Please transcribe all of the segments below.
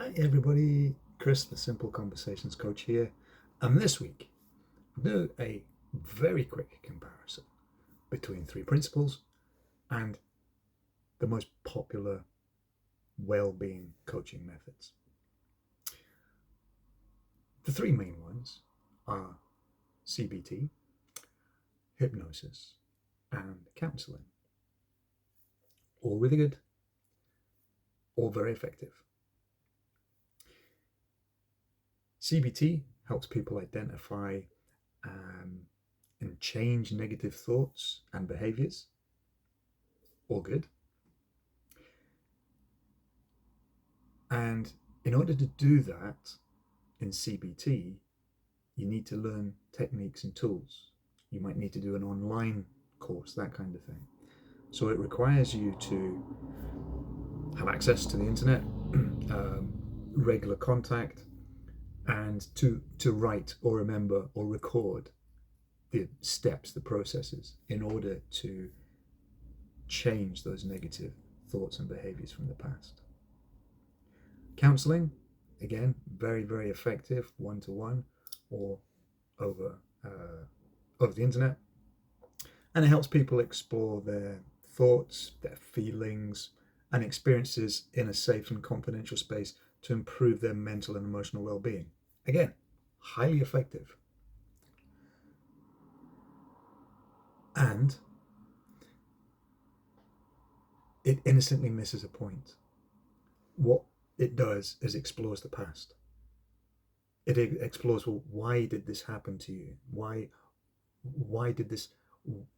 Hi everybody, Chris, the Simple Conversations Coach here, and this week we'll do a very quick comparison between three principles and the most popular well-being coaching methods. The three main ones are CBT, hypnosis, and counselling. All really good, all very effective. CBT helps people identify and change negative thoughts and behaviors. All good. And in order to do that in CBT, you need to learn techniques and tools. You might need to do an online course, that kind of thing. So it requires you to have access to the internet, regular contact, and to write or remember or record the steps, the processes, in order to change those negative thoughts and behaviors from the past. Counselling, again, very, very effective, one-to-one or over the internet. And it helps people explore their thoughts, their feelings, and experiences in a safe and confidential space to improve their mental and emotional well-being. Again, highly effective. And it innocently misses a point. What it does is explores the past. It explores, well, why did this happen to you? Why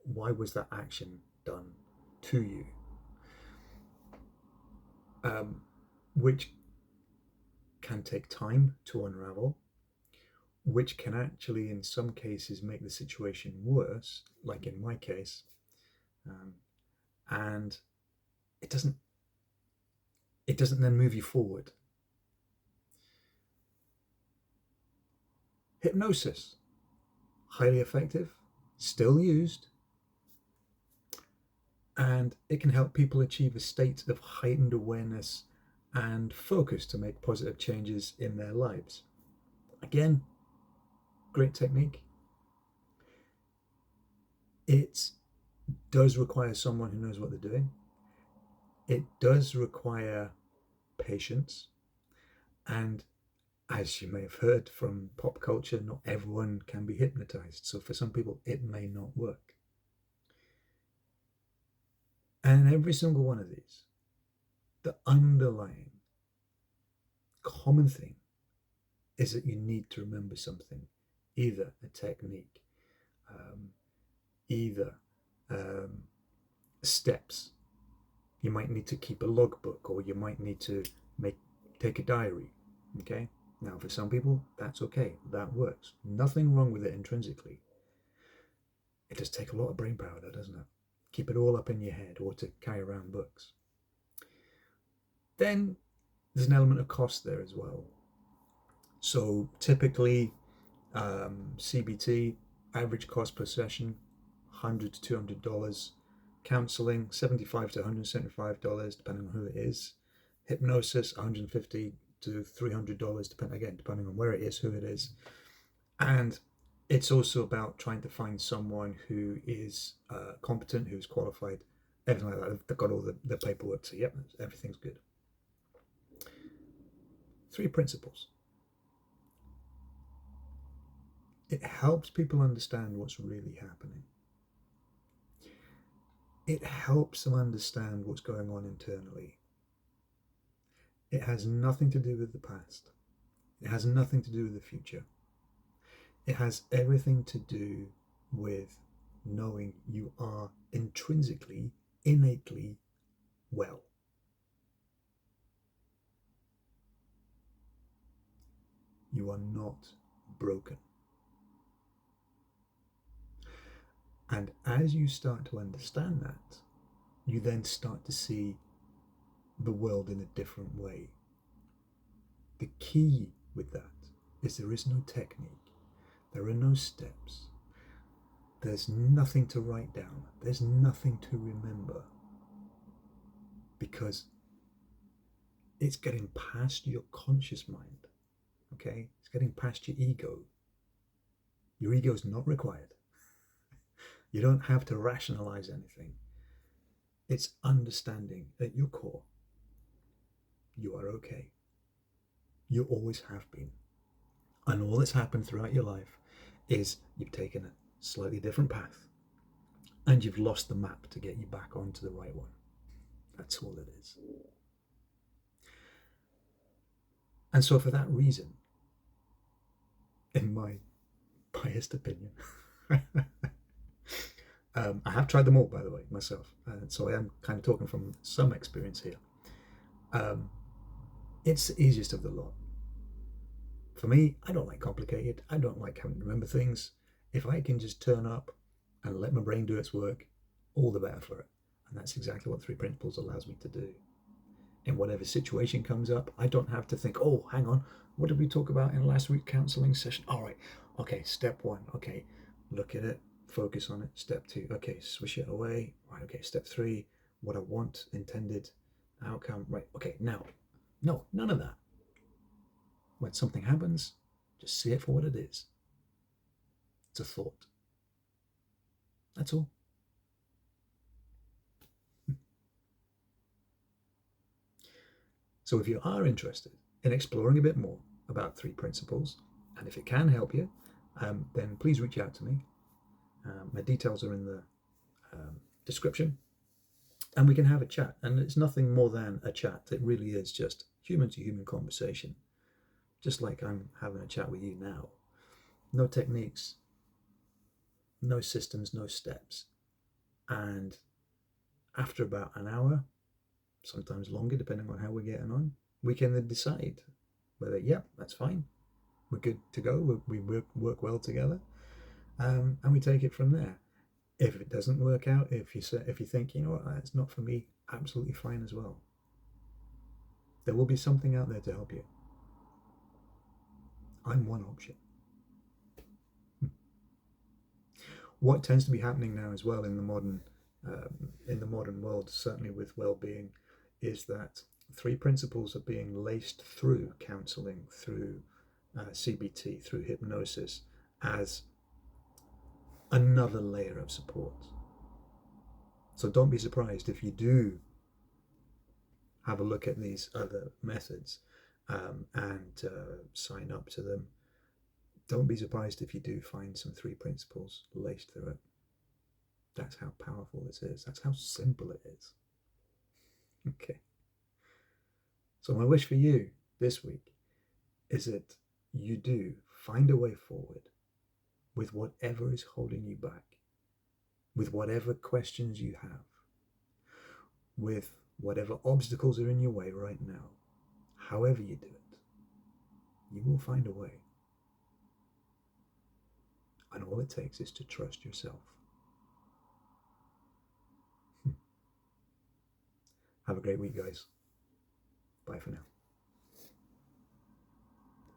was that action done to you? Which can take time to unravel, which can actually, in some cases, make the situation worse, like in my case. And it doesn't then move you forward. Hypnosis, highly effective, still used, and it can help people achieve a state of heightened awareness and focus to make positive changes in their lives. Again, great technique. It does require someone who knows what they're doing. It does require patience, and as you may have heard from pop culture, not everyone can be hypnotized. So for some people, it may not work. And in every single one of these, the underlying common thing is that you need to remember something, either a technique, either steps. You might need to keep a logbook, or you might need to take a diary. Okay? Now, for some people, that's okay. That works. Nothing wrong with it intrinsically. It does take a lot of brain power, though, doesn't it? Keep it all up in your head, or to carry around books. Then there's an element of cost there as well. So typically, CBT, average cost per session, $100 to $200. Counselling, $75 to $175, depending on who it is. Hypnosis, $150 to $300, depending on where it is, who it is. And it's also about trying to find someone who is competent, who's qualified, everything like that. They've got all the paperwork, so yep, everything's good. Three principles. It helps people understand what's really happening. It helps them understand what's going on internally. It has nothing to do with the past. It has nothing to do with the future. It has everything to do with knowing you are intrinsically, innately well. You are not broken. And as you start to understand that, you then start to see the world in a different way. The key with that is there is no technique. There are no steps. There's nothing to write down. There's nothing to remember. Because It's getting past your conscious mind, okay? It's getting past your ego. Your ego is not required. You don't have to rationalize anything. It's understanding at your core, you are okay. You always have been. And all that's happened throughout your life is you've taken a slightly different path and you've lost the map to get you back onto the right one. That's all it is. And so for that reason, in my biased opinion, I have tried them all, by the way, myself. So I am kind of talking from some experience here. It's the easiest of the lot. For me, I don't like complicated. I don't like having to remember things. If I can just turn up and let my brain do its work, all the better for it. And that's exactly what 3 Principles allows me to do. In whatever situation comes up, I don't have to think, oh, hang on, what did we talk about in last week's counselling session? All right, okay, step 1, okay, look at it, focus on it. Step 2, okay, swish it away. Right, okay, step 3, what I want, intended outcome. Right, okay, now, no, none of that. When something happens, just see it for what it is. It's a thought. That's all. So if you are interested in exploring a bit more about 3 Principles, and if it can help you, then please reach out to me. My details are in the description, and we can have a chat. And it's nothing more than a chat. It really is just human to human conversation, just like I'm having a chat with you now. No techniques, no systems, no steps. And after about an hour, sometimes longer, depending on how we're getting on, we can then decide whether, yep, that's fine, we're good to go, we work well together, and we take it from there. If it doesn't work out, if you think, you know what, that's not for me, absolutely fine as well. There will be something out there to help you. I'm one option. What tends to be happening now as well in the modern world, certainly with well-being, is that 3 Principles are being laced through counselling, through CBT, through hypnosis, as another layer of support. So don't be surprised if you do have a look at these other methods and sign up to them. Don't be surprised if you do find some 3 Principles laced through it. That's how powerful this is. That's how simple it is. Okay. So my wish for you this week is that you do find a way forward with whatever is holding you back, with whatever questions you have, with whatever obstacles are in your way right now. However you do it, you will find a way. And all it takes is to trust yourself. Have a great week, guys. Bye for now.